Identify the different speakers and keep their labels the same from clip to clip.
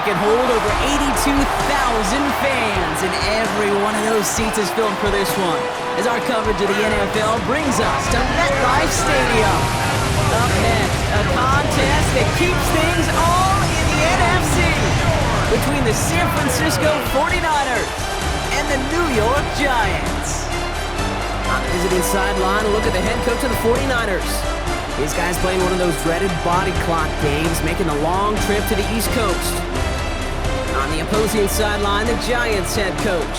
Speaker 1: can hold over 82,000 fans, and every one of those seats is filled for this one, as our coverage of the NFL brings us to MetLife Stadium. Up next, a contest that keeps things all in the NFC between the San Francisco 49ers and the New York Giants. On the visiting sideline, a look at the head coach of the 49ers. These guys playing one of those dreaded body clock games, making the long trip to the East Coast. On the opposing sideline, the Giants head coach.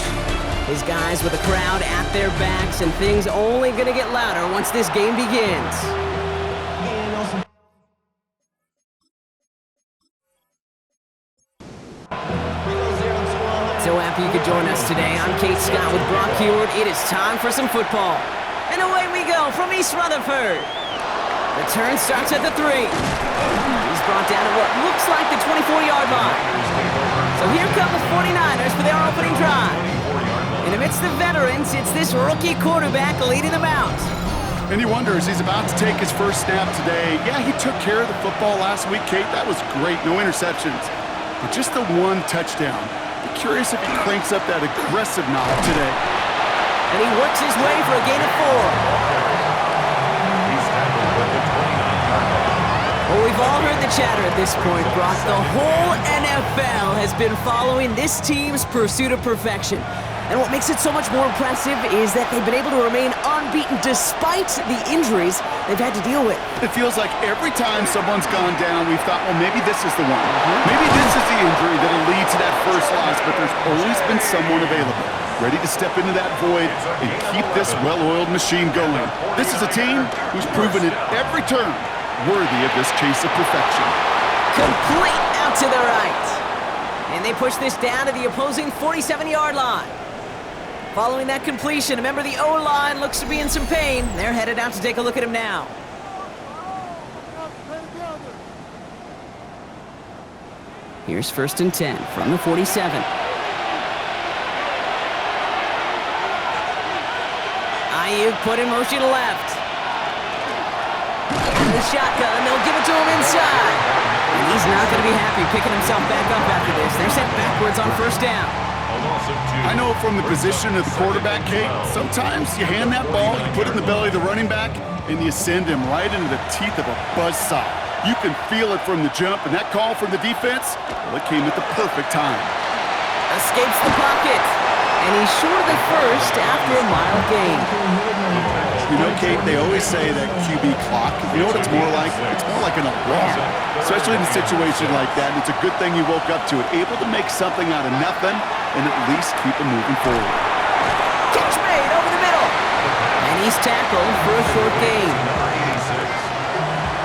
Speaker 1: His guys with a crowd at their backs, and things only going to get louder once this game begins. So happy you could join us today. I'm Kate Scott with Brock Heward. It is time for some football. And away we go from East Rutherford. The turn starts at the 3. He's brought down at what looks like the 24-yard line. So here come the 49ers for their opening drive. And amidst the veterans, it's this rookie quarterback leading them out.
Speaker 2: And he wonders, he's about to take his first snap today. Yeah, he took care of the football last week, Kate. That was great. No interceptions. But just the one touchdown. Be curious if he cranks up that aggressive knob today.
Speaker 1: And he works his way for a gain of 4. Well, we've all heard the chatter at this point, Brock. The whole NFL has been following this team's pursuit of perfection. And what makes it so much more impressive is that they've been able to remain unbeaten despite the injuries they've had to deal with.
Speaker 2: It feels like every time someone's gone down, we've thought, well, maybe this is the one. Maybe this is the injury that'll lead to that first loss, but there's always been someone available, ready to step into that void and keep this well-oiled machine going. This is a team who's proven at every turn worthy of this chase of perfection.
Speaker 1: Complete out to the right. And they push this down to the opposing 47-yard line. Following that completion, a member of the O-line looks to be in some pain. They're headed out to take a look at him now. Here's 1st and 10 from the 47. Ayuk put in motion left. The shotgun, they'll give it to him inside. And he's not going to be happy picking himself back up after this. They're sent backwards on 1st down.
Speaker 2: I know from the position of the quarterback, Kate, sometimes you hand that ball, you put it in the belly of the running back, and you send him right into the teeth of a buzzsaw. You can feel it from the jump, and that call from the defense, well, it came at the perfect time.
Speaker 1: Escapes the pocket, and he's short of the first after a mild gain.
Speaker 2: You know, Kate, they always say that QB clock, you know what it's more like? It's more like an alarm, especially in a situation like that. And it's a good thing you woke up to it, able to make something out of nothing and at least keep them moving forward.
Speaker 1: Catch made over the middle, and he's tackled for a short gain.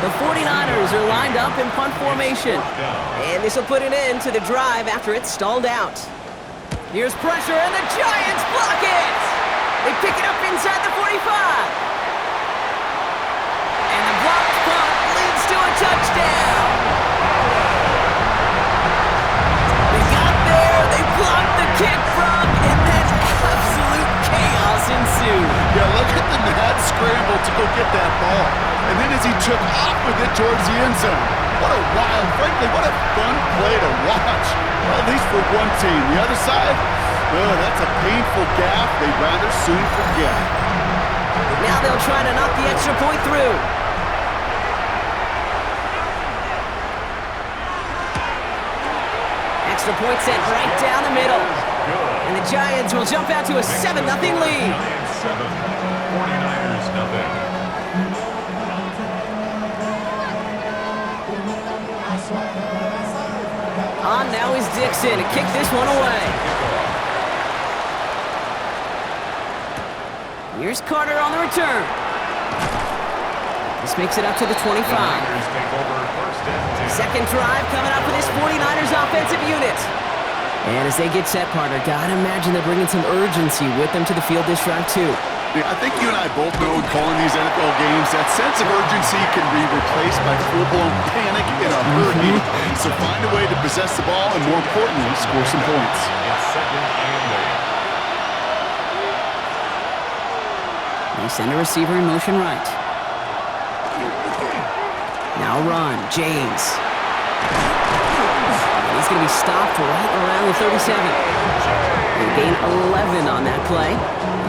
Speaker 1: The 49ers are lined up in punt formation, and this will put an end to the drive after it's stalled out. Here's pressure, and the Giants block it! They pick it up inside the 45. And the blocked punt leads to a touchdown. They got there, they blocked the kick from, and then absolute chaos ensued.
Speaker 2: Yeah, look at the mad scramble to go get that ball. And then as he took off with it towards the end zone. What a wild, frankly, what a fun play to watch. Well, at least for one team. The other side, oh, that's a painful gaffe they'd rather soon forget.
Speaker 1: Now they'll try to knock the extra point through. Extra point sent right down the middle. And the Giants will jump out to a 7-0 lead.
Speaker 3: 49ers nothing.
Speaker 1: On now is Dixon to kick this one away. Here's Carter on the return. This makes it up to the 25. Second drive coming up for this 49ers offensive unit. And as they get set, partner, gotta imagine they're bringing some urgency with them to the field this drive too.
Speaker 2: Yeah, I think you and I both know in calling these NFL games that sense of urgency can be replaced by full-blown panic in a hurry. So find a way to possess the ball and, more importantly, score some points.
Speaker 1: They send a receiver in motion right. Now run, James. And he's it's going to be stopped right around the 37. They gain 11 on that play,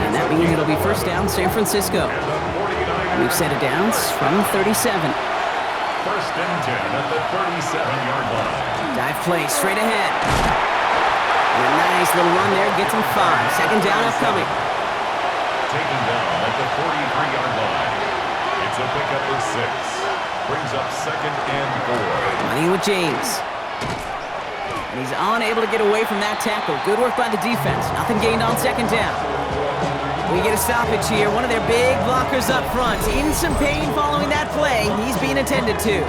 Speaker 1: and that means it'll be first down San Francisco. New set of downs from 37.
Speaker 3: First and 10 at the 37-yard line.
Speaker 1: Dive play straight ahead. And a nice little run there gets him 5. Second down upcoming.
Speaker 3: Taken down at the 43-yard line. It's a pickup of 6. Brings up second and 4.
Speaker 1: Running with James. And he's unable to get away from that tackle. Good work by the defense. Nothing gained on second down. We get a stoppage here. One of their big blockers up front. In some pain following that play. He's being attended to.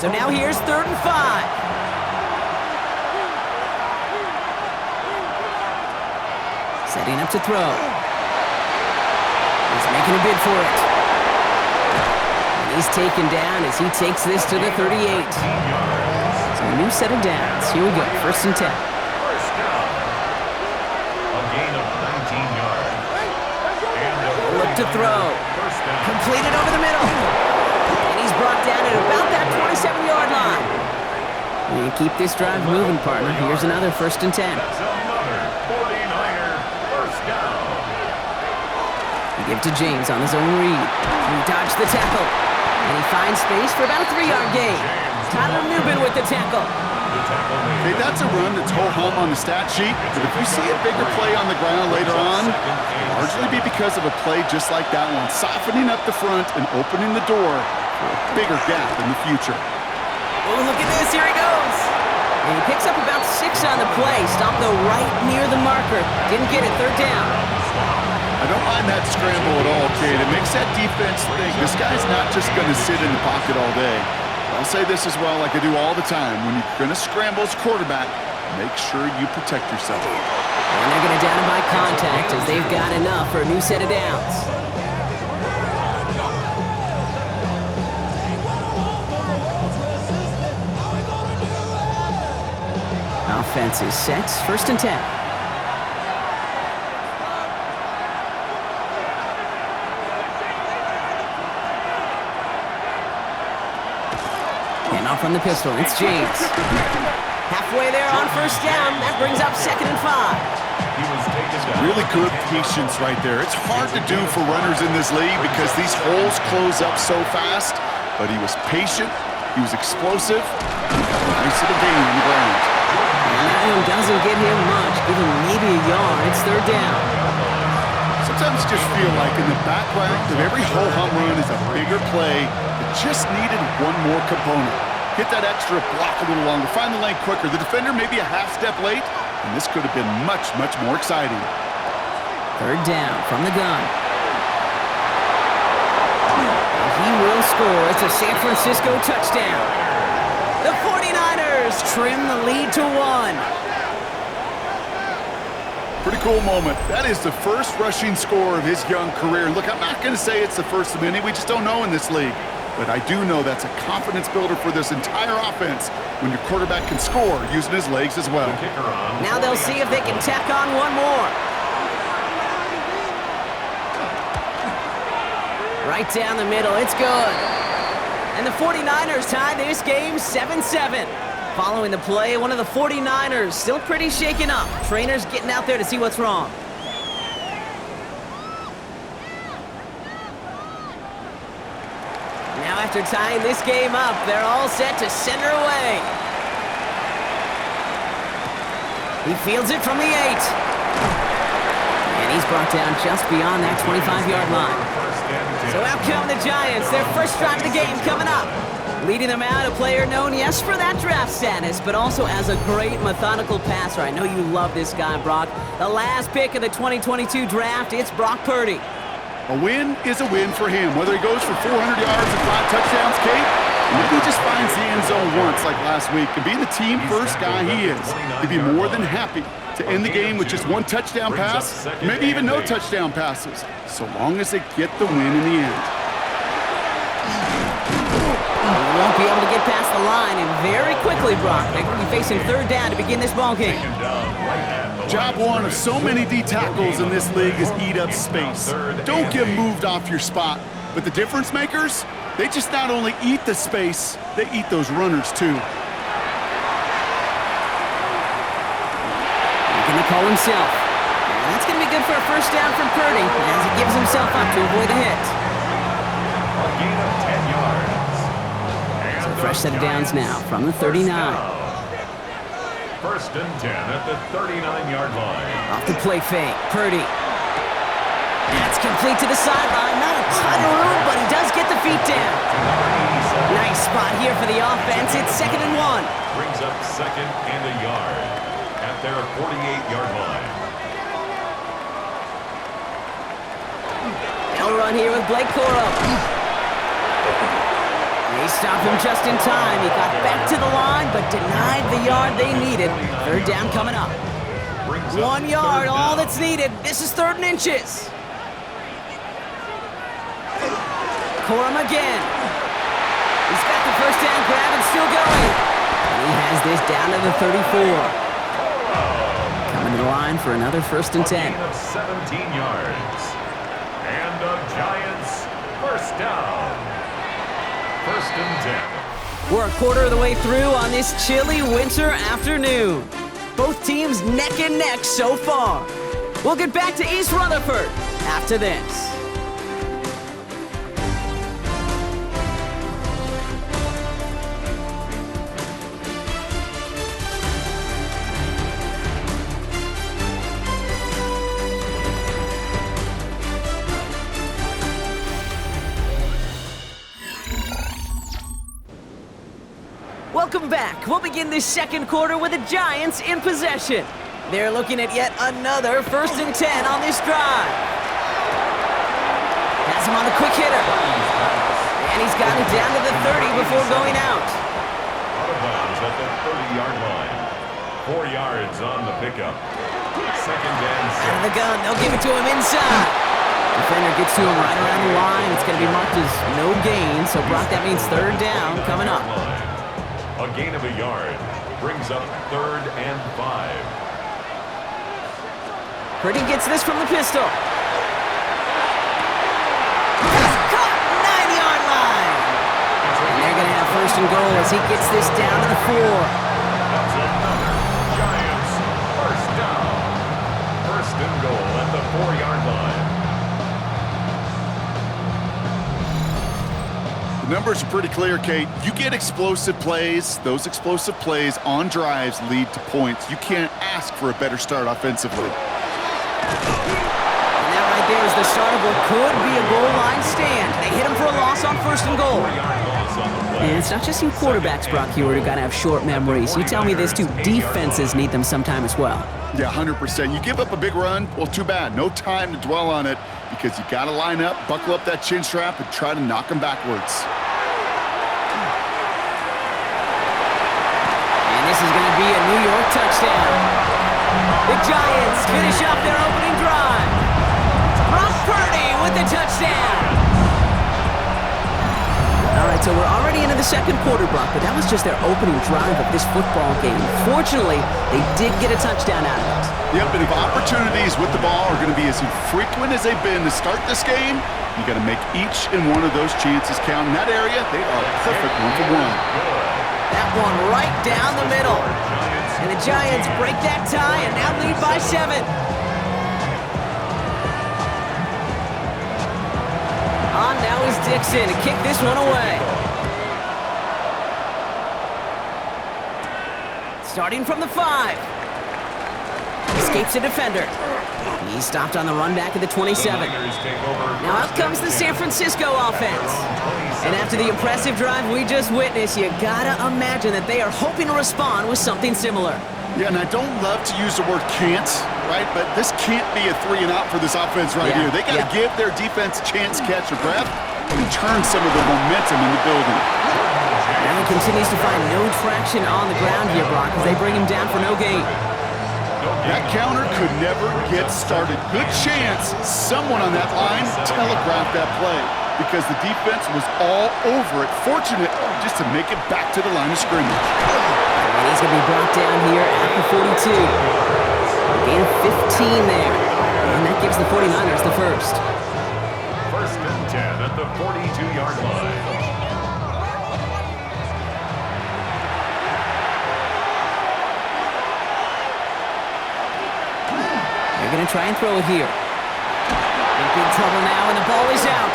Speaker 1: So now here's 3rd and 5. Setting up to throw. He's making a bid for it. And he's taken down as he takes this to the 38. So a new set of downs. Here we go. First and 10.
Speaker 3: First down. A gain of 19 yards. And
Speaker 1: Look to throw.
Speaker 3: First down.
Speaker 1: Completed over the middle. And he's brought down at about that 27-yard line. And keep this drive moving, partner. Here's another first and 10.
Speaker 3: That's another 49er first down.
Speaker 1: Give to James on his own read. He dodged the tackle. And he finds space for about a 3-yard gain. Tyler Newbin with the tackle.
Speaker 2: Okay, that's a run that's ho-hum on the stat sheet, but if you see a bigger play on the ground later on, it'll largely be because of a play just like that one, softening up the front and opening the door for a bigger gap in the future.
Speaker 1: Oh, look at this. Here he goes. And he picks up about 6 on the play. Stopped though right near the marker. Didn't get it. 3rd down.
Speaker 2: I don't mind that scramble at all, Kate. It makes that defense think this guy's not just going to sit in the pocket all day. I'll say this as well, like I do all the time. When you're going to scramble as quarterback, make sure you protect yourself.
Speaker 1: And they're going to down him by contact as they've got enough for a new set of downs. Offense is set. First and 10. And off from the pistol, it's James. Halfway there on first down. That brings up second and 5.
Speaker 3: He was taken down.
Speaker 2: Really good patience right there. It's hard to do for runners in this league because these holes close up so fast, but he was patient, he was explosive. Nice little gain on the ground.
Speaker 1: And that one doesn't get him much. Give him maybe a yard. It's 3rd down.
Speaker 2: Sometimes you just feel like in the background of every ho-hum run is a bigger play that just needed one more component. Hit that extra block a little longer, find the lane quicker. The defender maybe a half step late, and this could have been much, much more exciting.
Speaker 1: 3rd down from the gun. He will score. It's a San Francisco touchdown. The 49ers trim the lead to 1.
Speaker 2: Pretty cool moment. That is the first rushing score of his young career. Look, I'm not going to say it's the first of many. We just don't know in this league. But I do know that's a confidence builder for this entire offense when your quarterback can score using his legs as well.
Speaker 1: Now they'll see if they can tack on one more. Right down the middle. It's good. And the 49ers tie this game 7-7. Following the play, one of the 49ers still pretty shaken up. Trainers getting out there to see what's wrong. Now after tying this game up, they're all set to send her away. He fields it from the 8. And he's brought down just beyond that 25-yard line. So out come the Giants, their first drive of the game coming up. Leading them out, a player known, yes, for that draft status, but also as a great methodical passer. I know you love this guy, Brock. The last pick of the 2022 draft, it's Brock Purdy.
Speaker 2: A win is a win for him. Whether he goes for 400 yards and 5 touchdowns, Kate, maybe he just finds the end zone once like last week. And being the team-first guy he is, he'd be more than happy to end the game with just 1 touchdown pass, maybe even no touchdown passes, so long as they get the win in the end.
Speaker 1: He won't be able to get past the line, and very quickly, Brock, they're going to be facing 3rd down to begin this ballgame.
Speaker 2: Job one of so many D tackles in this league is eat up space. Don't get moved off your spot. But the difference makers, They just not only eat the space, they eat those runners too.
Speaker 1: Looking to call himself. And that's going to be good for a first down from Purdy as he gives himself up to avoid the hit.
Speaker 3: A gain of 10 yards.
Speaker 1: So fresh set of downs now from the 39.
Speaker 3: First and 10 at the 39-yard line.
Speaker 1: Off the play fake, Purdy. That's complete to the sideline. Not a ton of room, but he does get the feet down. Nice spot here for the offense. It's 2nd and 1.
Speaker 3: Brings up 2nd and a yard at their 48-yard line.
Speaker 1: They'll run here with Blake Coro. They stop him just in time. He got back to the line, but denied the yard they needed. Third down coming up. 1 yard, all that's needed. This is 3rd and inches. Corum again. He's got the first down grab and still going. And he has this down to the 34. Coming to the line for another 1st and 10.
Speaker 3: Gain of 17 yards. And the Giants first down. 1st and 10.
Speaker 1: We're a quarter of the way through on this chilly winter afternoon. Both teams neck and neck so far. We'll get back to East Rutherford after this. Welcome back. We'll begin this second quarter with the Giants in possession. They're looking at yet another 1st and 10 on this drive. Has him on the quick hitter. And he's got it down to the 30 before going out.
Speaker 3: Out of bounds at the 30-yard line. 4 yards on the pickup. 2nd and 6.
Speaker 1: Out of the gun. They'll give it to him inside. Defender gets to him right around the line. It's going to be marked as no gain. So, Brock, that means 3rd down coming up.
Speaker 3: A gain of a yard brings up 3rd and 5.
Speaker 1: Purdy gets this from the pistol. He's caught, 9-yard line. And they're going to have 1st and goal as he gets this down to the 4.
Speaker 3: That's another Giants first down. 1st and goal at the 4-yard line.
Speaker 2: The numbers are pretty clear, Kate. You get explosive plays. Those explosive plays on drives lead to points. You can't ask for a better start offensively.
Speaker 1: And that right there is the start of what could be a goal line stand. They hit him for a loss on 1st and goal. And it's not just you quarterbacks, Brock Hewitt, who got to have short memories. You tell me this too, defenses need them sometime as well.
Speaker 2: Yeah, 100%. You give up a big run, well, too bad. No time to dwell on it because you got to line up, buckle up that chin strap, and try to knock them backwards.
Speaker 1: And this is going to be a New York touchdown. The Giants finish off their opening drive. Brock Purdy with the touchdown. All right, so we're already into the second quarter, Brock, but that was just their opening drive of this football game. Fortunately, they did get a touchdown out of it.
Speaker 2: Yep, and if opportunities with the ball are going to be as infrequent as they've been to start this game, you got to make each and one of those chances count. In that area, they are perfect 1-for-1.
Speaker 1: That one right down the middle. And the Giants break that tie and now lead by 7. On now is Dixon to kick this one away. Starting from the 5. Escapes a defender. He's stopped on the run back at the 27. Now out comes the San Francisco offense. And after the impressive drive we just witnessed, you gotta imagine that they are hoping to respond with something similar.
Speaker 2: Yeah, and I don't love to use the word can't, right? But this can't be a 3-and-out for this offense right here. They got to give their defense a chance to catch their breath and turn some of the momentum in the building.
Speaker 1: Allen continues to find no traction on the ground here, Brock, as they bring him down for no gain.
Speaker 2: That counter could never get started. Good chance someone on that line telegraphed that play because the defense was all over it. Fortunate just to make it back to the line of scrimmage.
Speaker 1: And he's going to be brought down here at the 42. Gain of 15 there. And that gives the 49ers the first.
Speaker 3: 1st and 10 at the 42-yard line.
Speaker 1: They're going to try and throw it here. In big trouble now, and the ball is out.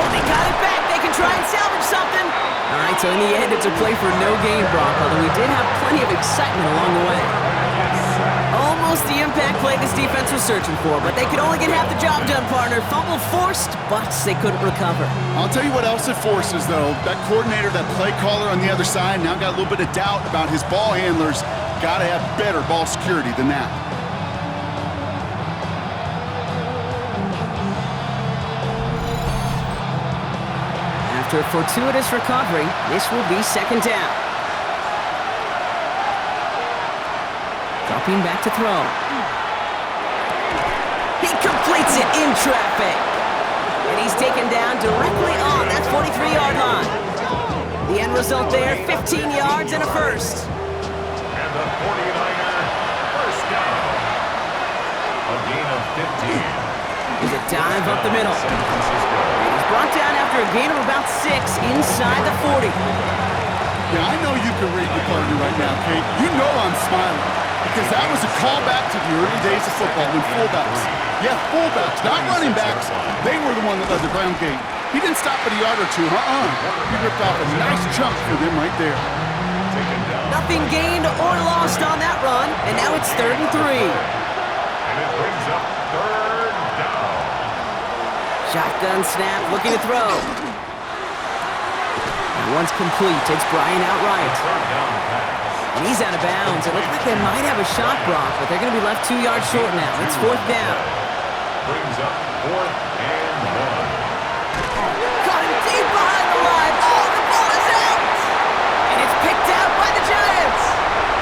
Speaker 1: Oh, they got it back. They can try and salvage something. All right, so in the end, it's a play for no gain, Brock, although we did have plenty of excitement along the way. Almost the impact play this defense was searching for, but they could only get half the job done, partner. Fumble forced, but they couldn't recover.
Speaker 2: I'll tell you what else it forces, though. That coordinator, that play caller on the other side, now got a little bit of doubt about his ball handlers. Got to have better ball security than that.
Speaker 1: After a fortuitous recovery, this will be second down. Dropping back to throw. He completes it in traffic. And he's taken down directly on that 43-yard line. The end result there, 15 yards and a first.
Speaker 3: And the 49er first down. A gain of 15.
Speaker 1: There's a dive up the middle. And he's brought down after a gain of about 6 inside the 40.
Speaker 2: Yeah, I know you can read your partner right now, Kate. You know I'm smiling. Because that was a callback to the early days of football when fullbacks, not running backs, they were the one that led the ground game. He didn't stop at a yard or two, He ripped off a nice chunk for them right there.
Speaker 1: Nothing gained or lost on that run, and now it's 3rd and 3.
Speaker 3: And it brings up third down.
Speaker 1: Shotgun snap, looking to throw. And once complete, it's Brian outright.
Speaker 3: Third down pass.
Speaker 1: And he's out of bounds. It looks like they might have a shot, Brock, but they're going to be left 2 yards short now. It's 4th down.
Speaker 3: Brings up 4th and 1.
Speaker 1: Caught him deep behind the line. Oh, the ball is out! And it's picked out by the Giants.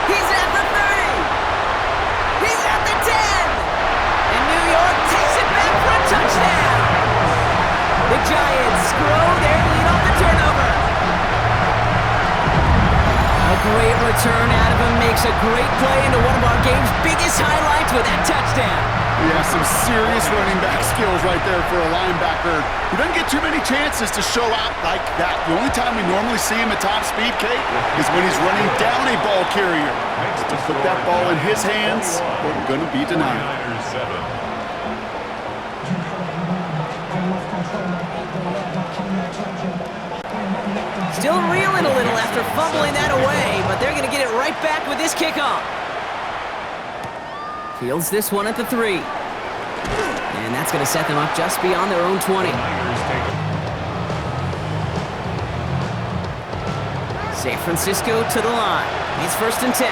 Speaker 1: He's at the 30. He's at the 10. And New York takes it back for a touchdown. The Giants grow their lead off the turnover. A great return out of him, makes a great play into one of our game's biggest highlights with that touchdown.
Speaker 2: Yeah, some serious running back skills right there for a linebacker who doesn't get too many chances to show out like that. The only time we normally see him at top speed, Kate, is when he's running down a ball carrier. To put that ball in his hands, we're going to be denied.
Speaker 1: Still reeling a little after fumbling that away, but they're going to get it right back with this kickoff. Fields this one at the 3. And that's going to set them up just beyond their own 20. San Francisco to the line. It's 1st and 10.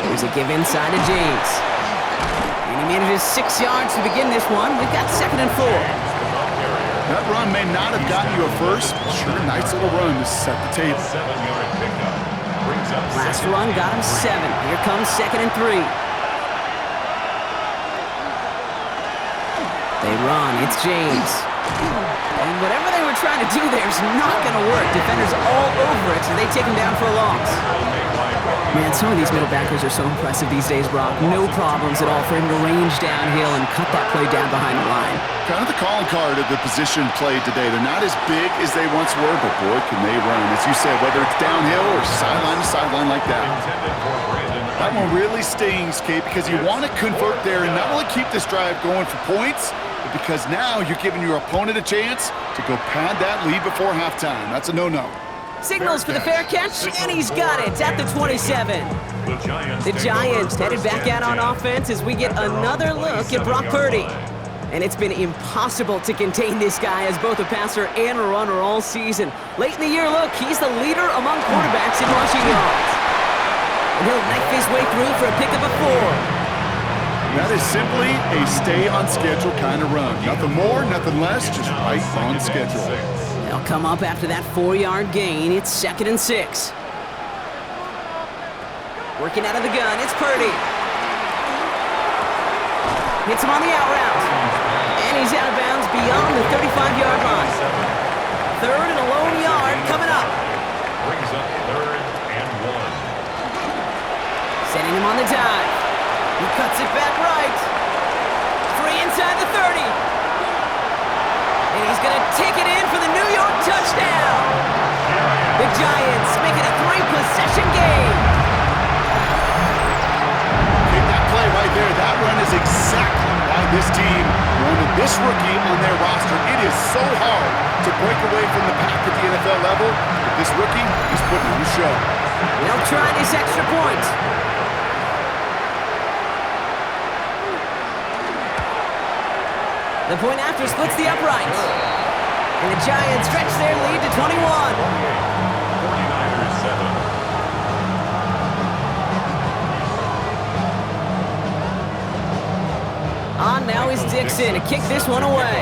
Speaker 1: Here's a give inside to James. And he manages 6 yards to begin this one. We've got 2nd and 4.
Speaker 2: That run may not have gotten you a first, but sure, nice little run to set the table.
Speaker 3: 7-yard pickup. Brings up
Speaker 1: Last run got him 7. Here comes 2nd and 3. They run. It's James. And whatever they were trying to do there is not going to work. Defenders all over it, so they take him down for a loss. Man, some of these middle backers are so impressive these days, Brock. No problems at all for him to range downhill and cut that play down behind the line.
Speaker 2: Kind of the calling card of the position played today. They're not as big as they once were, but boy, can they run. As you said, whether it's downhill or sideline to sideline like that. That one really stings, Kate, because you want to convert there and not only keep this drive going for points, but because now you're giving your opponent a chance to go pad that lead before halftime. That's a no-no.
Speaker 1: Signals for the fair catch, and he's got it at the 27. The Giants headed back out on offense as we get another look at Brock Purdy. And it's been impossible to contain this guy as both a passer and a runner all season. Late in the year, look, he's the leader among quarterbacks in rushing yards. And he'll knife his way through for a pickup of 4.
Speaker 2: That is simply a stay-on-schedule kind of run. Nothing more, nothing less, just right on schedule.
Speaker 1: They'll come up after that 4-yard gain. It's 2nd and 6. Working out of the gun, it's Purdy. Hits him on the out route. And he's out of bounds beyond the 35-yard line. 3rd and a lone yard coming up.
Speaker 3: Brings up 3rd and 1.
Speaker 1: Sending him on the dive. He cuts it back right. 3 inside the 30. And he's going to take it in for the New York touchdown. The Giants make it a 3-possession game.
Speaker 2: this rookie on their roster, it is so hard to break away from the pack at the NFL level, but this rookie is putting on a show.
Speaker 1: They'll try this extra point. The point after splits the uprights. And the Giants stretch their lead to 21.
Speaker 3: 49ers 7.
Speaker 1: On now is Dixon to kick this one away.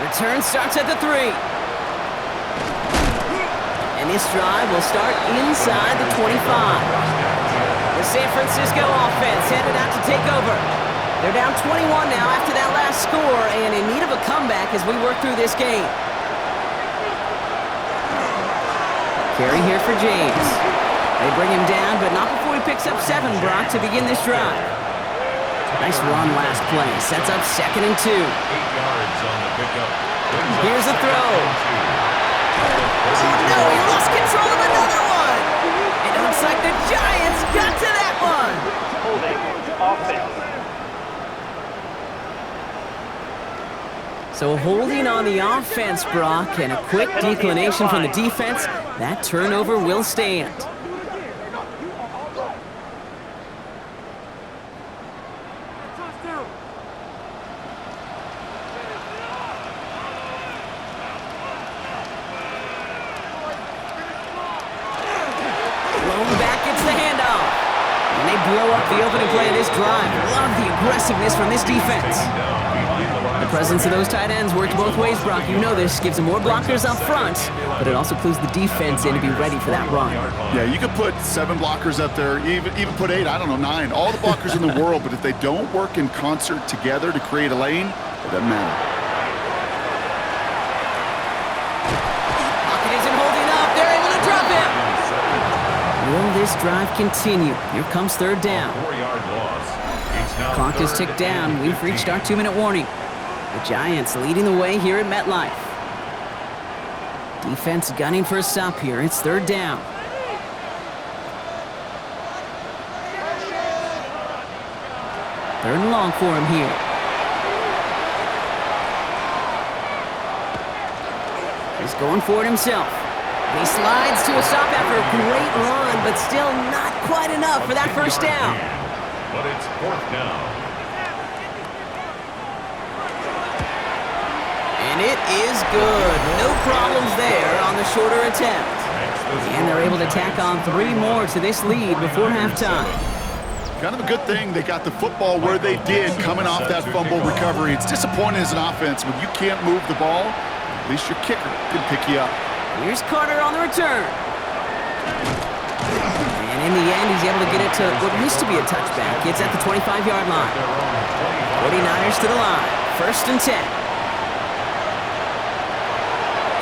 Speaker 1: Return starts at the 3. And this drive will start inside the 25. The San Francisco offense headed out to take over. They're down 21 now after that last score and in need of a comeback as we work through this game. Carry here for James. They bring him down, but not before he picks up 7, Brock, to begin this drive. Nice run last play. Sets up 2nd and 2.
Speaker 3: 8 yards on the pickup.
Speaker 1: Here's a throw. Oh no, he lost control of another one. And it looks like the Giants got to that one.
Speaker 4: Holding offense.
Speaker 1: So holding on the offense, Brock, and a quick declination from the defense. That turnover will stand. Back gets the handoff. And they blow up the opening play of this drive. Love the aggressiveness from this defense. The presence of those tight ends works both ways, Brock. You know this. Gives them more blockers up front, but it also clues the defense in to be ready for that run.
Speaker 2: Yeah, you could put 7 blockers up there, even put 8, I don't know, 9. All the blockers in the world, but if they don't work in concert together to create a lane, it doesn't matter.
Speaker 1: Pocket isn't holding up. They're able to drop him. Will this drive continue? Here comes 3rd down.
Speaker 3: 4-yard loss.
Speaker 1: Clock is ticked down. We've reached our 2-minute warning. The Giants leading the way here at MetLife. Defense gunning for a stop here. It's 3rd down. Third and long for him here. He's going for it himself. He slides to a stop after a great run, but still not quite enough for that first down.
Speaker 3: But it's 4th down.
Speaker 1: And it is good. No problems there on the shorter attempt. And they're able to tack on 3 more to this lead before halftime.
Speaker 2: Kind of a good thing they got the football where they did coming off that fumble recovery. It's disappointing as an offense when you can't move the ball. At least your kicker can pick you up.
Speaker 1: Here's Carter on the return. And in the end, he's able to get it to what used to be a touchback. It's at the 25-yard line. 49ers to the line. 1st and 10.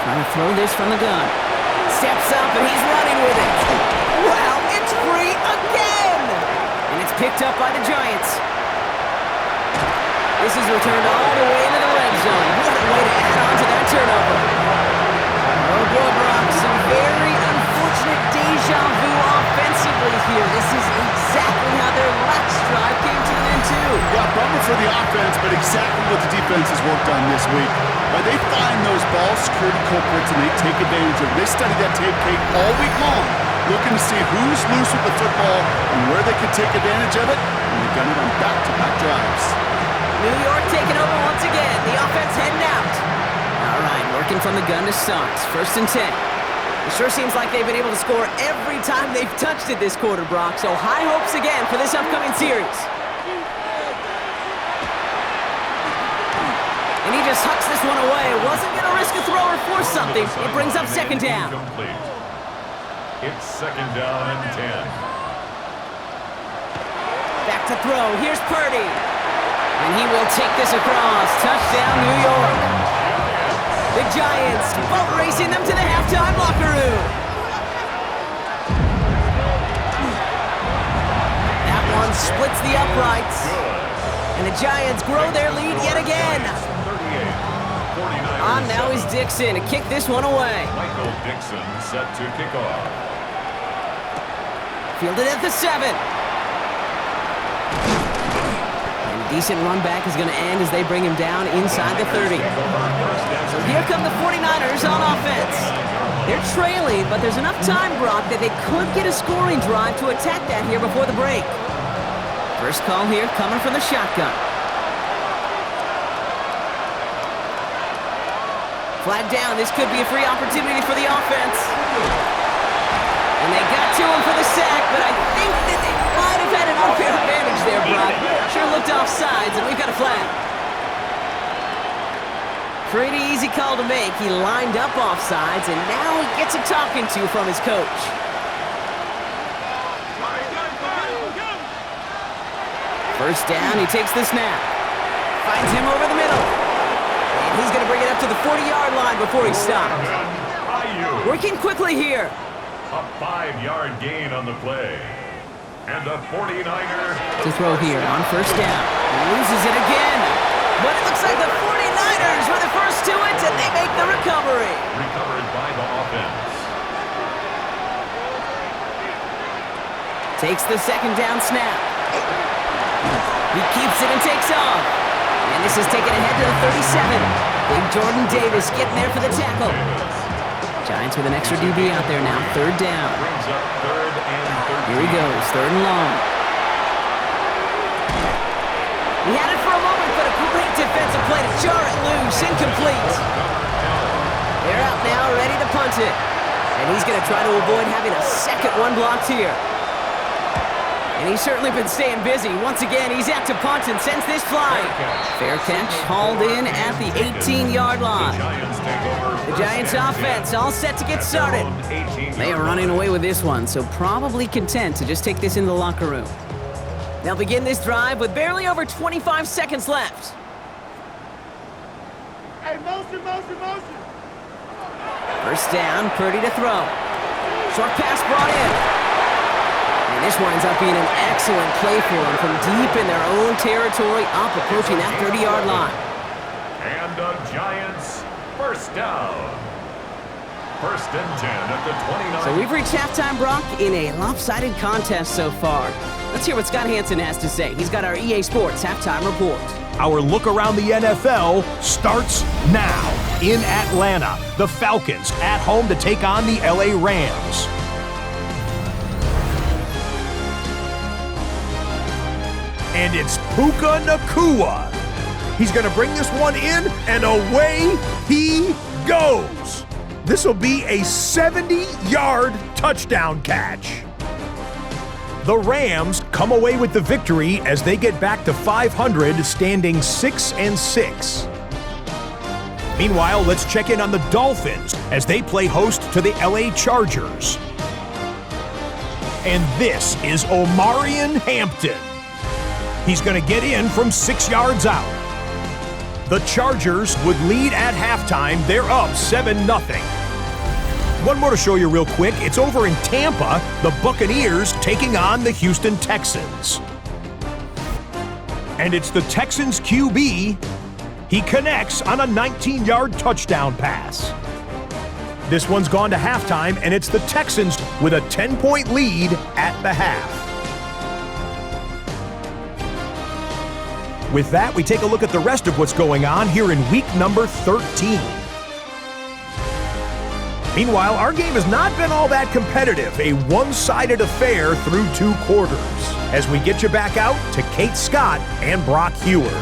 Speaker 1: Trying to throw this from the gun. Steps up, and he's running with it. Wow, it's free again! And it's picked up by the Giants. This is returned all the way into the red zone. What a way to add on to that turnover. Oh boy, Brock, some very unfortunate deja vu offensively here. This is exactly how their last drive came to an end too.
Speaker 2: Yeah, bummer for the offense, but exactly what the defense has worked on this week. They find those ball security culprits and they take advantage of it. They study that tape all week long, looking to see who's loose with the football and where they can take advantage of it, and they've done it on back-to-back drives.
Speaker 1: New York taking over once again. The offense heading out. All right, working from the gun to start. 1st and 10. It sure seems like they've been able to score every time they've touched it this quarter, Brock. So high hopes again for this upcoming series. And he just hucks this one away. Wasn't going to risk a throw or force something. It brings up 2nd down.
Speaker 3: It's 2nd down and 10.
Speaker 1: Back to throw. Here's Purdy. And he will take this across. Touchdown, New York. The Giants boat racing them to the halftime locker room. That one splits the uprights. And the Giants grow their lead yet again. On now is Dixon to kick this one away.
Speaker 3: Michael Dixon set to kick off.
Speaker 1: Fielded at the 7. Decent run back is going to end as they bring him down inside the 30. So here come the 49ers on offense. They're trailing, but there's enough time, Brock, that they could get a scoring drive to attack that here before the break. First call here coming from the shotgun. Flag down. This could be a free opportunity for the offense. And they got to him for the sack, but I think that they might have had an unfair advantage there, Brock. Sure looked offsides, and we've got a flag. Pretty easy call to make. He lined up offsides, and now he gets a talking to from his coach. First down, he takes the snap. Finds him over the middle. And he's going to bring it up to the 40-yard line before he stops. Working quickly here.
Speaker 3: A 5-yard gain on the play. And a 49er
Speaker 1: to throw here on first down. He loses it again. But it looks like the 49ers were the first to it, and they make the recovery.
Speaker 3: Recovered by the offense.
Speaker 1: Takes the second down snap. He keeps it and takes off. And this is taken ahead to the 37. Big Jordan Davis getting there for the tackle. Giants with an extra DB out there now. Third down.
Speaker 3: Brings up third and 13.
Speaker 1: Here he goes, third and long. He had it for a moment, but a great defensive play to jar it loose. Incomplete. They're out now, ready to punt it. And he's going to try to avoid having a second one blocked here. And he's certainly been staying busy. Once again, he's out to punt and sends this flying. Fair catch, hauled in at the 18-yard line. The Giants offense all set to get started. They are running away with this one, so probably content to just take this into the locker room. They'll begin this drive with barely over 25 seconds left.
Speaker 5: Hey, motion.
Speaker 1: First down, Purdy to throw. Short pass brought in. And this winds up being an excellent play for them from deep in their own territory, up approaching that 30-yard line.
Speaker 3: And the Giants first down. First and 10 at the 29.
Speaker 1: So we've reached halftime, Brock, in a lopsided contest so far. Let's hear what Scott Hansen has to say. He's got our EA Sports halftime report.
Speaker 6: Our look around the NFL starts now. In Atlanta, the Falcons at home to take on the LA Rams. And it's Puka Nacua. He's going to bring this one in, and away he goes. This will be a 70-yard touchdown catch. The Rams come away with the victory as they get back to 500, standing 6-6. Meanwhile, let's check in on the Dolphins as they play host to the LA Chargers. And this is Omarion Hampton. He's going to get in from 6 yards out. The Chargers would lead at halftime. They're up 7-0. One more to show you real quick. It's over in Tampa, the Buccaneers taking on the Houston Texans. And it's the Texans QB. He connects on a 19-yard touchdown pass. This one's gone to halftime, and it's the Texans with a 10-point lead at the half. With that, we take a look at the rest of what's going on here in week number 13. Meanwhile, our game has not been all that competitive, a one-sided affair through 2 quarters, as we get you back out to Kate Scott and Brock Heward.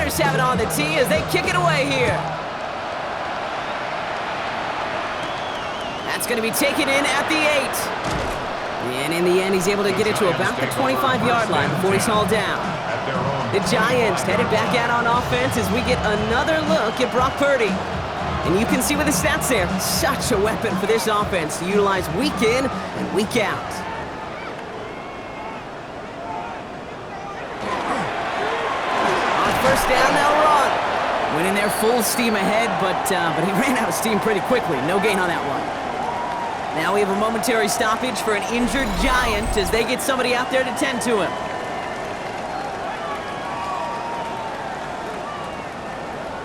Speaker 1: 49ers have it on the tee as they kick it away here. That's going to be taken in at the 8. And in the end, he's able to get it to about the 25-yard line before he's hauled down. The Giants headed back out on offense as we get another look at Brock Purdy. And you can see with the stats there, such a weapon for this offense to utilize week in and week out. On first down, they'll run. Went in there full steam ahead, but he ran out of steam pretty quickly. No gain on that one. Now we have a momentary stoppage for an injured Giant as they get somebody out there to tend to him.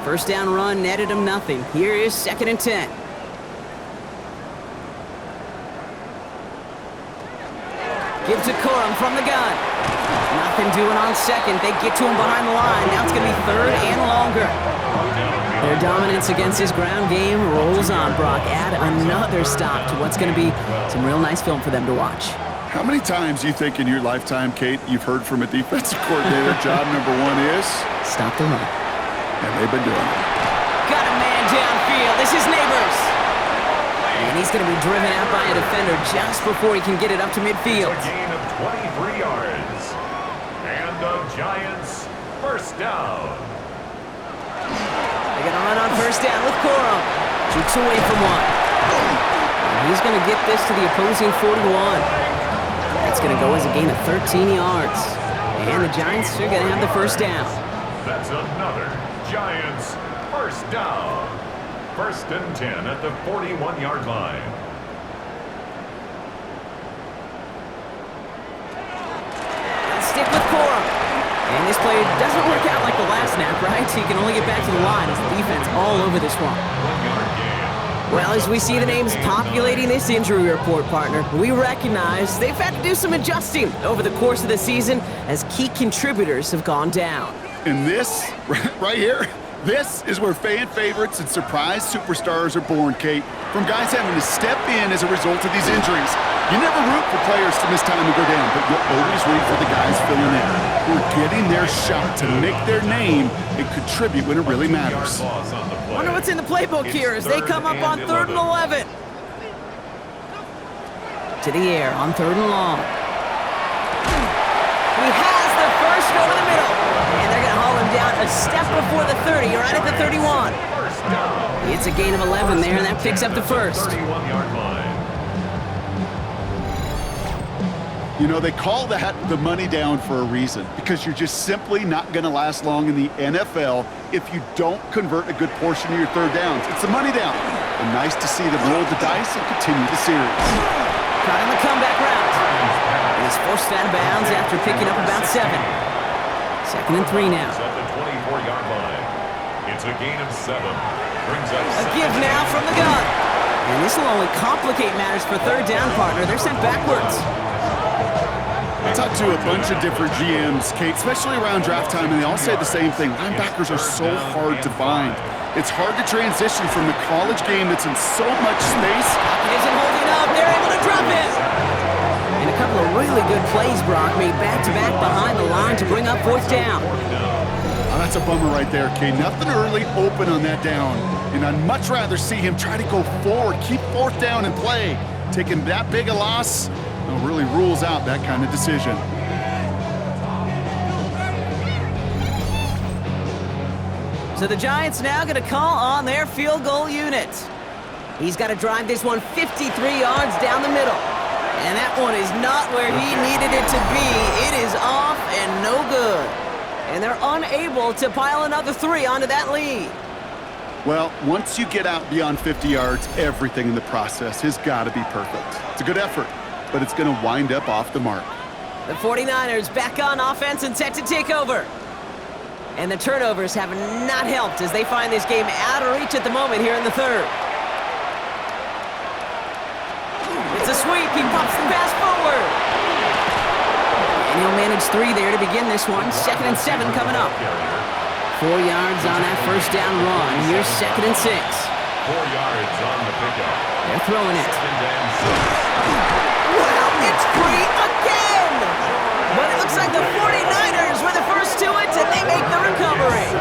Speaker 1: First down run netted him nothing. Here is 2nd and 10. Give to Corum from the gun. Nothing doing on second. They get to him behind the line. Now it's going to be 3rd and longer. Their dominance against his ground game rolls on, Brock. Add another stop to what's going to be some real nice film for them to watch.
Speaker 2: How many times do you think in your lifetime, Kate, you've heard from a defensive coordinator, job number 1 is?
Speaker 1: Stop the run.
Speaker 2: And they've been doing it.
Speaker 1: Got a man downfield. This is Neighbors. And he's going to be driven out by a defender just before he can get it up to midfield.
Speaker 3: It's a gain of 23 yards. And the Giants first down.
Speaker 1: They're going to run on first down with Corum. Jukes away from one. And he's going to get this to the opposing 41. That's going to go as a gain of 13 yards. And the Giants are going to have the first down.
Speaker 3: That's another Giants first down. 1st and 10 at the 41-yard line.
Speaker 1: Stick with Corum. And this play doesn't work out like the last snap, right? He can only get back to the line as the defense all over this one.
Speaker 3: 1-yard gain.
Speaker 1: Well, as we see the names populating this injury report, partner, we recognize they've had to do some adjusting over the course of the season as key contributors have gone down.
Speaker 2: And this, right here, this is where fan favorites and surprise superstars are born, Kate. From guys having to step in as a result of these injuries. You never root for players to miss time and go down, but you'll always root for the guys filling in, who are getting their shot to make their name and contribute when it really matters.
Speaker 1: Wonder what's in the playbook here as they come up on 3rd and 11. To the air on 3rd and long. He has the first over the middle. And they're going to haul him down a step before the 30, right at the 31. It's a gain of 11 there, and that picks up the first.
Speaker 3: 31-yard line.
Speaker 2: You know, they call that the money down for a reason, because you're just simply not going to last long in the NFL if you don't convert a good portion of your 3rd downs. It's the money down. And nice to see them roll the dice and continue the series.
Speaker 1: Caught in the comeback route. And he's forced out of bounds after picking up about 7. 2nd and 3 now.
Speaker 3: At the 24-yard line. It's a gain of 7. Brings up
Speaker 1: A give now from the gun. And this will only complicate matters for 3rd down, partner. They're sent backwards.
Speaker 2: I talked to a bunch of different GMs, Kate, especially around draft time, and they all say the same thing. Linebackers are so hard to find. It's hard to transition from the college game that's in so much space.
Speaker 1: Pocket isn't holding up. They're able to drop it. And a couple of really good plays, Brock, made back-to-back behind the line to bring up 4th down.
Speaker 2: Oh, that's a bummer right there, Kate. Nothing early open on that down. And I'd much rather see him try to go forward, keep 4th down and play. Taking that big a loss really rules out that kind of decision.
Speaker 1: So the Giants now going to call on their field goal unit. He's got to drive this one 53 yards down the middle. And that one is not where he needed it to be. It is off and no good. And they're unable to pile another 3 onto that lead.
Speaker 2: Well, once you get out beyond 50 yards, everything in the process has got to be perfect. It's a good effort, but it's going to wind up off the mark.
Speaker 1: The 49ers back on offense and set to take over. And the turnovers have not helped as they find this game out of reach at the moment here in the 3rd. It's a sweep. He pops the pass forward. And he'll manage 3 there to begin this one. 2nd and 7 coming up. 4 yards on that first down run. Here's 2nd and 6.
Speaker 3: 4 yards on the pickup.
Speaker 1: They're throwing it.
Speaker 3: 2nd and 6.
Speaker 1: Well, it's free again! But it looks like the 49ers were the first to it, and they make the recovery.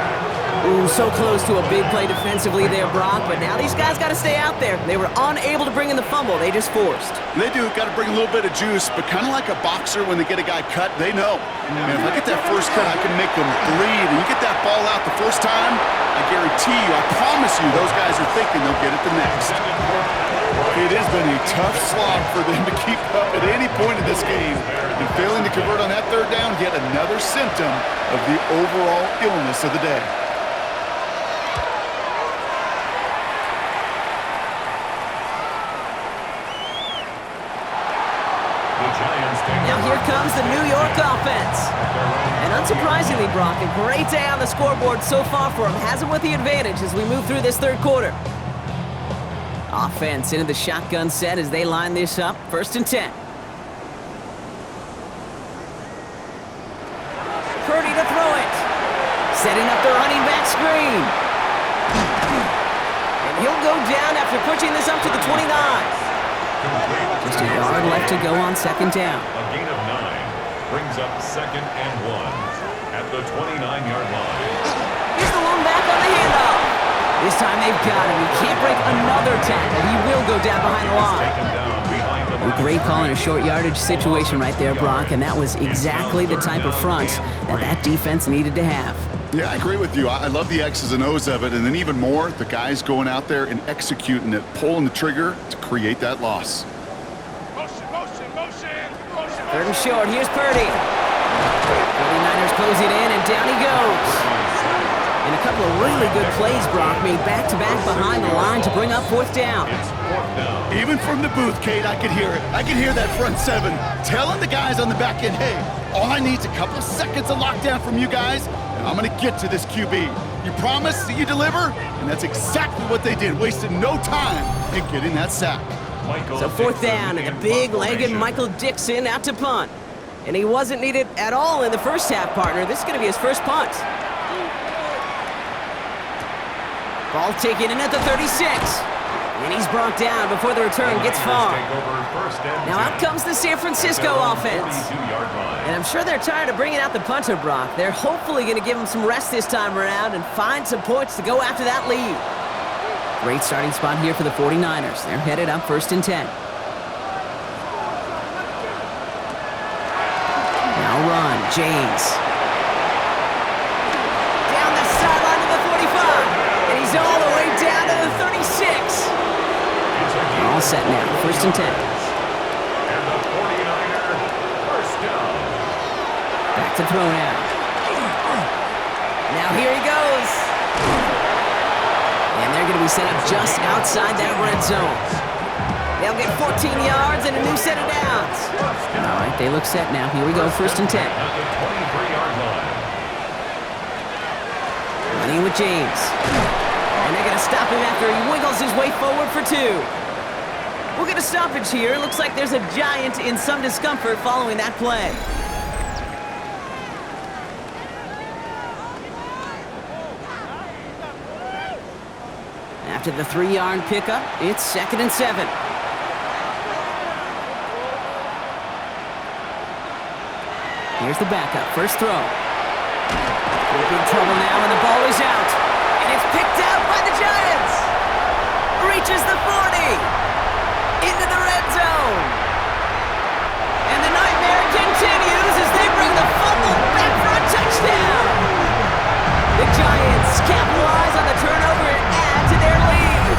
Speaker 1: Ooh, so close to a big play defensively there, Brock, but now these guys got to stay out there. They were unable to bring in the fumble. They just forced.
Speaker 2: They do. Got to bring a little bit of juice, but kind of like a boxer when they get a guy cut, they know. Man, if I get that first cut, I can make them bleed. And you get that ball out the first time, I guarantee you, I promise you, those guys are thinking they'll get it the next. It has been a tough slog for them to keep up at any point in this game. And failing to convert on that third down, yet another symptom of the overall illness of the day.
Speaker 1: Now here comes the New York offense. And unsurprisingly, Brock, a great day on the scoreboard so far for him. Has him with the advantage as we move through this third quarter. Offense into the shotgun set as they line this up. 1st and 10. Purdy to throw it. Setting up the running back screen. And he'll go down after pushing this up to the 29. Just a yard left to go on 2nd down.
Speaker 3: A gain of 9 brings up 2nd and 1 at the 29-yard line.
Speaker 1: Here's the one back on the handoff. This time they've got him. He can't break another tackle. He will go down behind the line.
Speaker 3: Taken down behind the
Speaker 1: A great call in a short yardage situation right there, Brock, and that was exactly the type of front that defense needed to have.
Speaker 2: Yeah, I agree with you. I love the X's and O's of it, and then even more, the guys going out there and executing it, pulling the trigger to create that loss.
Speaker 1: Third and short, here's Purdy. 49ers close it in, and down he goes. And a couple of really good plays, Brock, made back-to-back behind the line to bring up 4th down.
Speaker 3: It's 4th down.
Speaker 2: Even from the booth, Kate, I could hear it. I could hear that front 7 telling the guys on the back end, hey, all I need is a couple seconds of lockdown from you guys, and I'm going to get to this QB. You promise that you deliver? And that's exactly what they did, wasted no time in getting that sack.
Speaker 1: So 4th down, and the big-legged Michael Dixon out to punt. And he wasn't needed at all in the first half, partner. This is going to be his first punt. Ball taken in at the 36. And he's brought down before the return gets far. Now out comes the San Francisco offense. And I'm sure they're tired of bringing out the punter, Brock. They're hopefully going to give him some rest this time around and find some points to go after that lead. Great starting spot here for the 49ers. They're headed up 1st and 10. Now run, James. Down the sideline to the 45. And he's all the way down to the 36. All set now, 1st and 10.
Speaker 3: And the 49er first down.
Speaker 1: Back to throw now. Now here he goes. And they're going to be set up just outside that red zone. They'll get 14 yards and a new set of downs. All right, they look set now. Here we go, 1st and 10.
Speaker 3: At the 23-yard line.
Speaker 1: Running with James. And they're going to stop him after he wiggles his way forward for 2. We'll get a stoppage here. Looks like there's a Giant in some discomfort following that play. After the 3-yard pickup, it's 2nd and 7. Here's the backup, first throw. In big trouble now, and the ball is out. And it's picked out by the Giants. Reaches the 40. Into the red zone. And the nightmare continues as they bring the fumble back for a touchdown. The Giants capitalize on the turnover and add to their lead.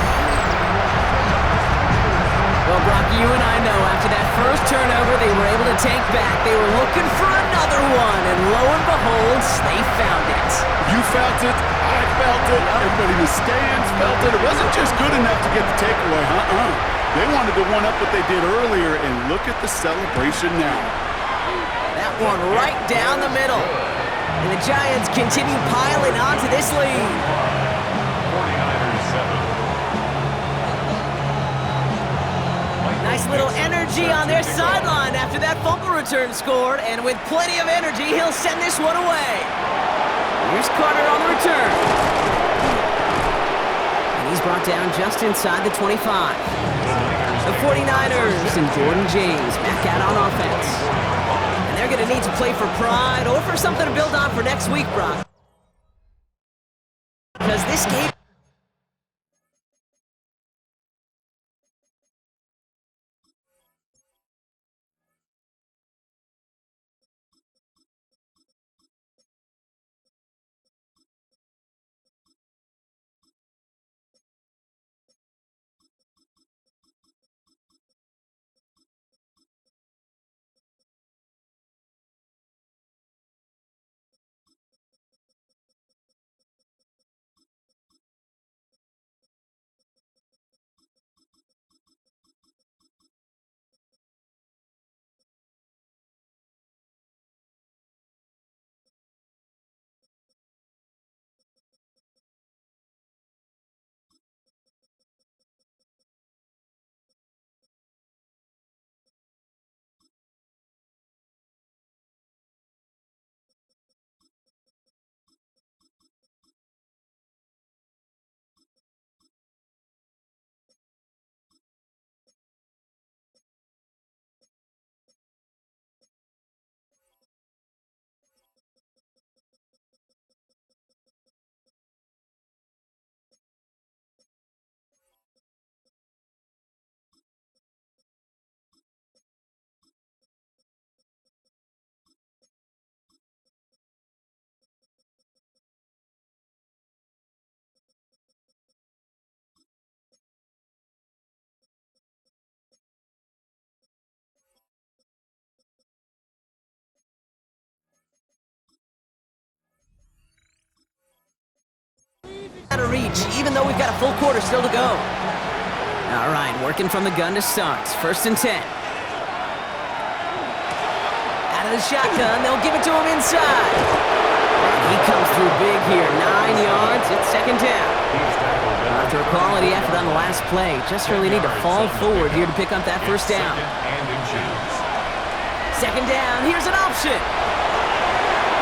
Speaker 1: Well, Brock, you and I know after that first turnover they were able to take back. They were looking for another one, and lo and behold, they found it.
Speaker 2: You felt it, I felt it, everybody in the stands felt it. It wasn't just good enough to get the takeaway, They wanted to one-up what they did earlier, and look at the celebration now.
Speaker 1: That one right down the middle. And the Giants continue piling onto this lead.
Speaker 3: 49ers 7.
Speaker 1: Nice little energy on their sideline after that fumble return scored, and with plenty of energy, he'll send this one away. Here's Carter on the return. And he's brought down just inside the 25. The 49ers and Jordan James back out on offense. And they're going to need to play for pride or for something to build on for next week, Brock. Because this game... out of reach, even though we've got a full quarter still to go. All right, working from the gun to start. 1st and 10. Out of the shotgun, they'll give it to him inside. And he comes through big here. 9 yards, it's 2nd down. After a quality effort on the last play, just really need to fall forward here to pick up that 1st down. 2nd down, here's an option.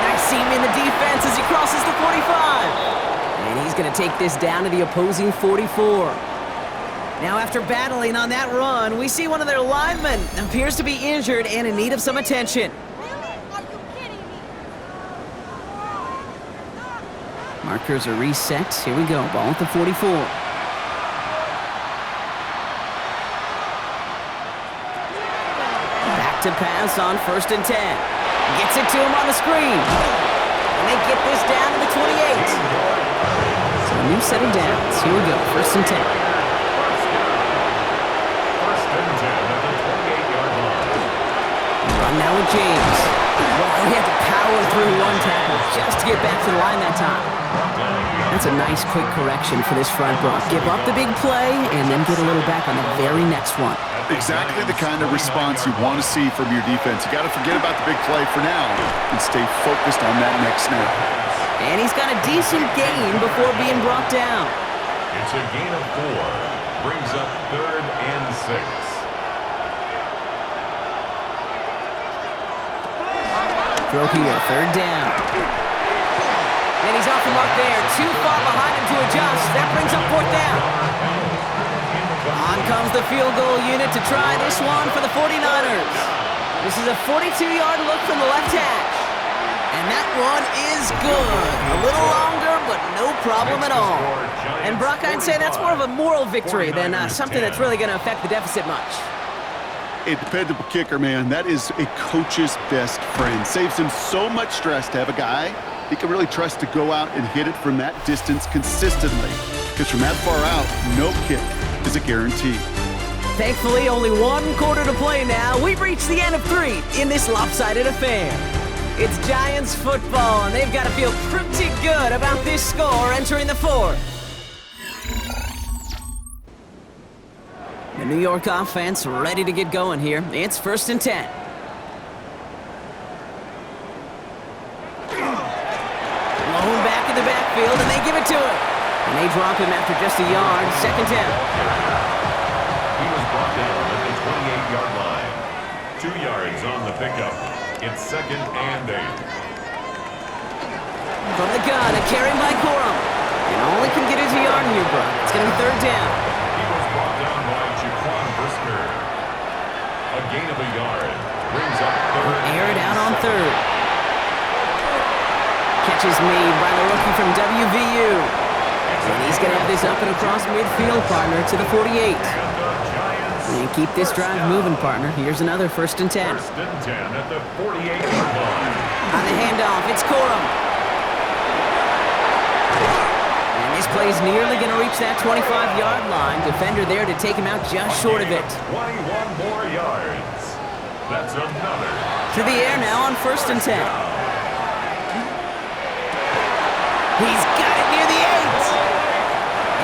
Speaker 1: Nice seam in the defense as he crosses the 45. And he's going to take this down to the opposing 44. Now, after battling on that run, we see one of their linemen appears to be injured and in need of some attention.
Speaker 5: Are you kidding me?
Speaker 1: Markers are reset. Here we go. Ball at the 44. Back to pass on 1st and 10. Gets it to him on the screen. And they get this down to the 28. So a new set of downs. Here we go. 1st and 10.
Speaker 3: 1st and 10 at the 28-yard line.
Speaker 1: Run now with James. Well, he had to power through one tackle just to get back to the line that time. That's a nice quick correction for this front block. Give up the big play and then get a little back on the very next one.
Speaker 2: Exactly the kind of response you want to see from your defense. You got to forget about the big play for now and stay focused on that next snap.
Speaker 1: And he's got a decent gain before being brought down.
Speaker 3: It's a gain of 4. Brings up 3rd and 6.
Speaker 1: Throw here, 3rd down. And he's off the mark there. Too far behind him to adjust. That brings up 4th down. On comes the field goal unit to try this one for the 49ers. This is a 42-yard look from the left hash. And that one is good. A little longer, but no problem at all. And Brock, I'd say that's more of a moral victory than something that's really going to affect the deficit much.
Speaker 2: A dependable kicker, man. That is a coach's best friend. Saves him so much stress to have a guy he can really trust to go out and hit it from that distance consistently. Because from that far out, no kick is a guarantee.
Speaker 1: Thankfully, only 1 quarter to play now. We've reached the end of 3 in this lopsided affair. It's Giants football, and they've got to feel pretty good about this score entering the 4th. The New York offense ready to get going here. It's 1st and 10. Blown back in the backfield, and they give it to him. And they drop him after just a yard. 2nd down.
Speaker 3: He was brought down at the 28-yard line. 2 yards on the pickup. It's 2nd and 8.
Speaker 1: From the gun, a carry by Corum. And all he can get is a yard here, bro. It's going to be 3rd down.
Speaker 3: He was brought down by Jaquan Brisker. A gain of a yard. Brings up 3rd.
Speaker 1: Air it out on plays up and across midfield, partner, to the 48. And keep this drive moving, partner. Here's another 1st and 10.
Speaker 3: 1st and 10 at the 48-yard line.
Speaker 1: On the handoff, it's Corum. And this play's nearly going to reach that 25-yard line. Defender there to take him out just short of it.
Speaker 3: 21 more yards. That's another.
Speaker 1: To the air now on 1st and 10. He's got it near the 8.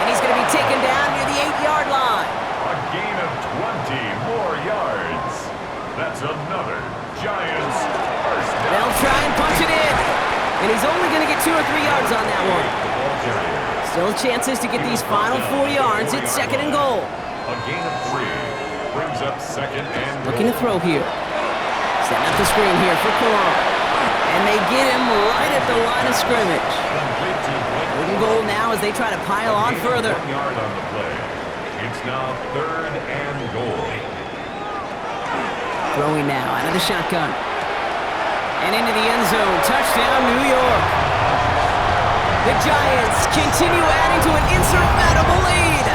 Speaker 1: And he's going to be taken down near the 8-yard line.
Speaker 3: A gain of 20 more yards. That's another Giants first down.
Speaker 1: They'll try and punch it in. And he's only going to get 2 or 3 yards on that one. Still chances to get these final 4 yards. It's 2nd and goal.
Speaker 3: A gain of 3 brings up 2nd and goal.
Speaker 1: Looking to throw here. Setting up the screen here for Corum. And they get him right at the line of scrimmage. 3rd and goal now as they try to pile on further.
Speaker 3: 1 yard on the play. It's now 3rd and goal.
Speaker 1: Throwing now out of the shotgun. And into the end zone. Touchdown, New York. The Giants continue adding to an insurmountable lead.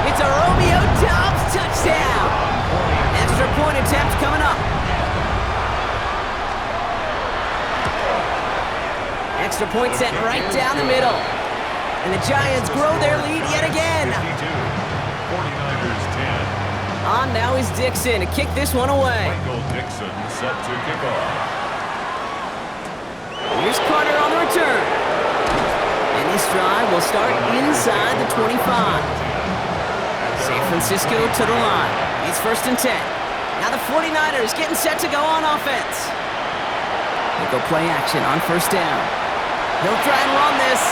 Speaker 1: It's a Romeo Doubs touchdown. Extra point attempt coming up. Extra point set right down the middle. And the Giants grow their lead yet again.
Speaker 3: 49ers 10.
Speaker 1: On now is Dixon to kick this one away.
Speaker 3: Michael Dixon set to kick off.
Speaker 1: Here's Carter on the return. And this drive will start inside the 25. San Francisco to the line. It's 1st and 10. Now the 49ers getting set to go on offense. They go play action on 1st down. He'll try and run this.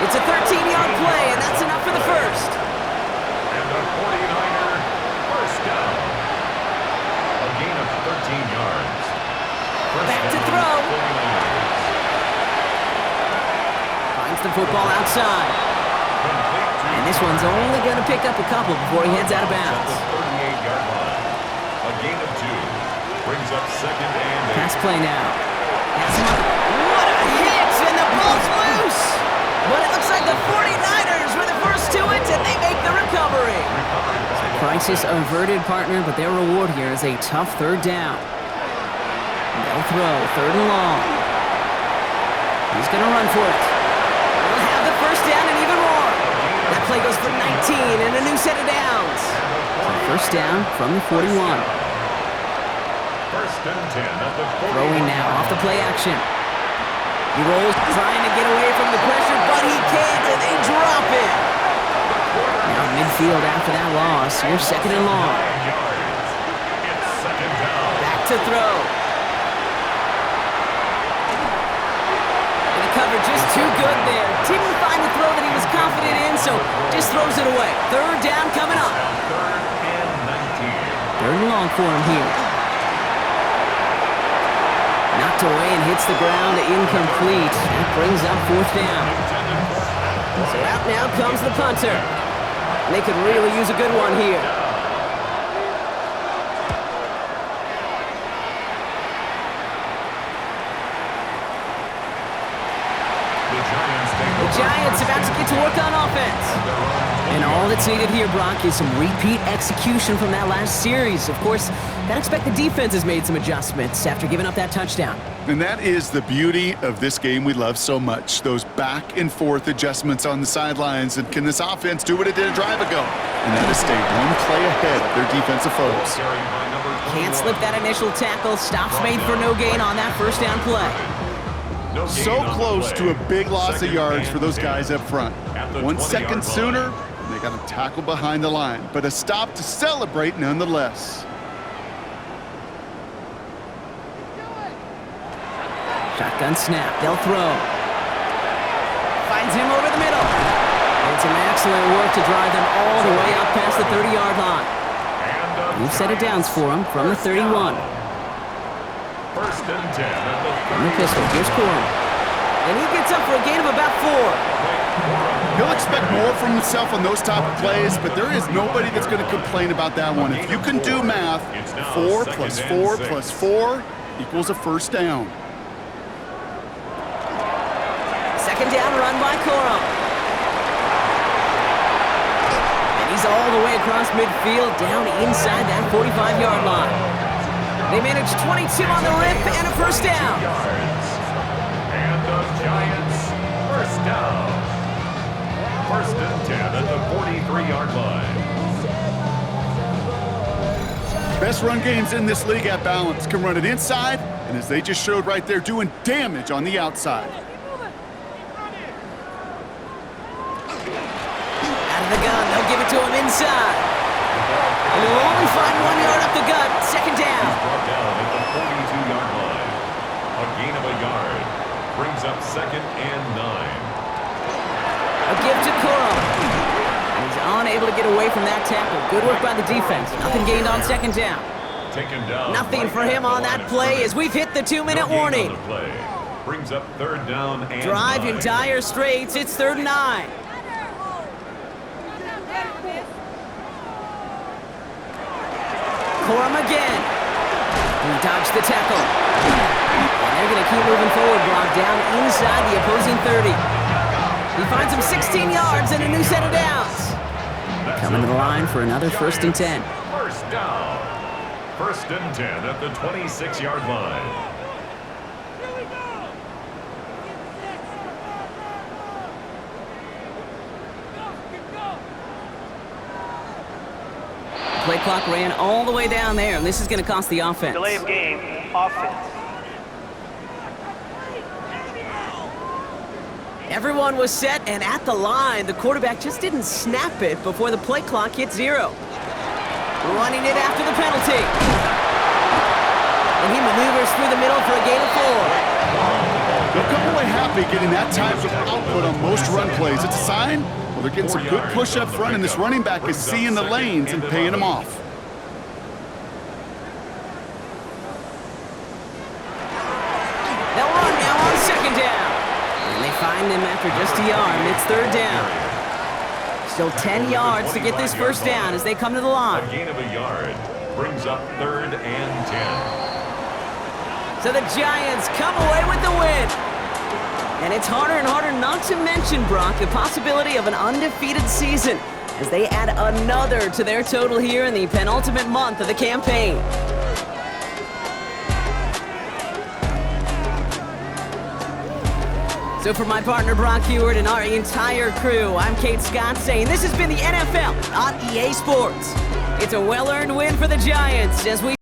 Speaker 1: It's a 13-yard play, and that's enough for the first.
Speaker 3: And the 49er first down. A gain of 13 yards.
Speaker 1: Back to throw. Finds the football outside. And this one's only going to pick up a couple before he heads out of bounds.
Speaker 3: 38-yard line. A gain of 2 brings up 2nd and 8.
Speaker 1: Pass play now. What a hit! And the ball's loose! But it looks like the 49ers were the first to it, and they make the recovery. Crisis averted, partner, but their reward here is a tough 3rd down. They'll throw, 3rd and long. He's going to run for it. They'll have the 1st down and even more. That play goes for 19 and a new set of downs. So 1st down from the 41.
Speaker 3: 1st and 10 at the 40.
Speaker 1: Throwing now off the play action. He rolls, trying to get away from the pressure, but he can't, and they drop it. Now midfield after that loss. Here's 2nd and long.
Speaker 3: 9 yards. It's 2nd down.
Speaker 1: Back to throw. And the cover just too good there. Didn't find the throw that he was confident in, so just throws it away. 3rd down coming up.
Speaker 3: 3rd and 19.
Speaker 1: 3rd and long for him here. Knocked away and hits the ground, incomplete. That brings up 4th down. So out now comes the punter. And they could really use a good one here. The Giants about to get to work on offense. And all that's needed here, Brock, is some repeat execution from that last series. Of course, I expect the defense has made some adjustments after giving up that touchdown.
Speaker 2: And that is the beauty of this game we love so much, those back and forth adjustments on the sidelines. And can this offense do what it did a drive ago? And that is stay one play ahead of their defensive foes.
Speaker 1: Can't slip that initial tackle. Stops made for no gain on that 1st down play.
Speaker 2: So close to a big loss of yards for those guys up front. 1 second sooner, and they got him tackled behind the line. But a stop to celebrate nonetheless.
Speaker 1: Shotgun snap. They'll throw. Finds him over the middle. And some excellent work to drive them all the way up past the 30-yard line. New set of downs for him from the 31.
Speaker 3: 1st and 10 at the 30.
Speaker 1: From the pistol, here's Corum. And he gets up for a gain of about 4.
Speaker 2: He'll expect more from himself on those type of plays, but there is nobody that's going to complain about that one. If you can do math, 4 plus 4 plus 4 equals a 1st down.
Speaker 1: 2nd down run by Corum. all the way across midfield, down inside that 45-yard line. They managed 22 on the rip and a first down.
Speaker 3: And the Giants, first down. First and 10 at the 43-yard line.
Speaker 2: Best run games in this league at balance can run it inside, and as they just showed right there, doing damage on the outside.
Speaker 1: Out of the gun, they'll give it to him inside. And they'll only find 1 yard up the gut, second down.
Speaker 3: Brought down at the 42-yard line. A gain of a yard brings up second and 9.
Speaker 1: A give to Coral. He's unable to get away from that tackle. Good work by the defense. Nothing gained on second down.
Speaker 3: Taken down.
Speaker 1: Nothing for him on that play as we've hit the 2-minute warning.
Speaker 3: Brings up third down and
Speaker 1: Drive in
Speaker 3: 9.
Speaker 1: dire straits. It's 3rd and 9. Coram again. He dodged the tackle. And they're going to keep moving forward. Blocked down inside the opposing 30. He finds him 16 yards and a new set of downs. Coming to the line for another 1st and 10.
Speaker 3: First down. 1st and 10 at the 26-yard line.
Speaker 1: Play clock ran all the way down there, and this is going to cost the offense.
Speaker 4: Delay of game, offense.
Speaker 1: Everyone was set and at the line. The quarterback just didn't snap it before the play clock hit 0. Running it after the penalty. And he maneuvers through the middle for a gain of 4.
Speaker 2: They'll come away happy getting that type of output on most run plays. It's a sign, well, they're getting some good push up front, and this running back is seeing the lanes and paying them off.
Speaker 1: They'll run now on second down. And they find him after just a yard, and it's 3rd down. Still 10 yards to get this first down as they come to the line.
Speaker 3: A gain of a yard brings up 3rd and 10.
Speaker 1: So the Giants come away with the win. And it's harder and harder not to mention, Brock, the possibility of an undefeated season as they add another to their total here in the penultimate month of the campaign. So for my partner Brock Heward and our entire crew, I'm Kate Scott saying this has been the NFL on EA Sports. It's a well-earned win for the Giants as we